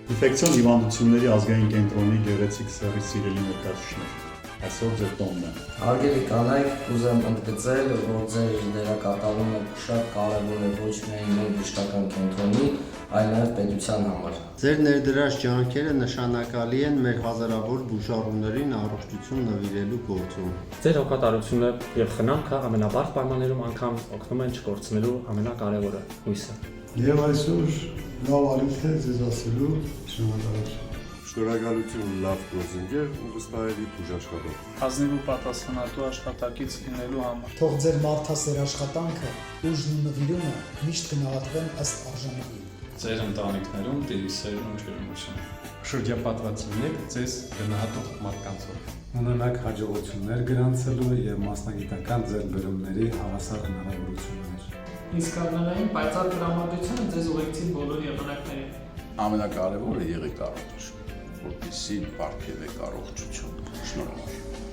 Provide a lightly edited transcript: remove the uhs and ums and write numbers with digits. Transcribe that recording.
Ինֆեկցիոն հիվանդությունների ազգային կենտրոնի գեղեցիկ սեռի սիրելի ներկայացուցիչներ, այսօր ձեր տոնն է։ Հարգելի կանայք, կուզեմ ընդգծել, որ ձեր դերակատարումը շատ կարևոր է ոչ միայն մեր բժշկական կենտրոնի, այլ նաև պետության համար։ Ձեր ներդրած ջանքերը նշանակալի են մեր հազարավոր բուժառուներին առողջություն նվիրելու գործում։ Ձեր հոգատարությունը եւ խնամքը ամենաբարդ պայմաններում անգամ օգնում են չկորցնելու ամենակարևորը՝ հույսը։ Եվ այսօր լավ արիք է ձեզ ասելու շնորհակալություն։ Շնորհակալություն լավ գործընկեր ու վստահելի բուժաշխատող։ Ազնիվ ու պատասխանատու աշխատակից լինելու համար։ Թող ձեր մարդասեր աշխատանքը, ուժն ու նվիրումը միշտ գնահատվեն ըստ արժանների։ Ձեր ընտանիքներում տիրի սերն ու ջերմություն։ Շրջապատված լինեք ձեզ գնահատող մարդկանցով։ Ունենաք հաջողություններ գրանցելու եւ մասնագիտական ձեռքբերումների հավասար հնարավորություններ։ Իսկականային պայծառ տրամադրությունը ձեզ ուղեկցի բոլոր եղանակներին։ Ամենակարևորը եղեք առողջ, որպեսզի պարգևեք առողջություն։ Շնորհակալ։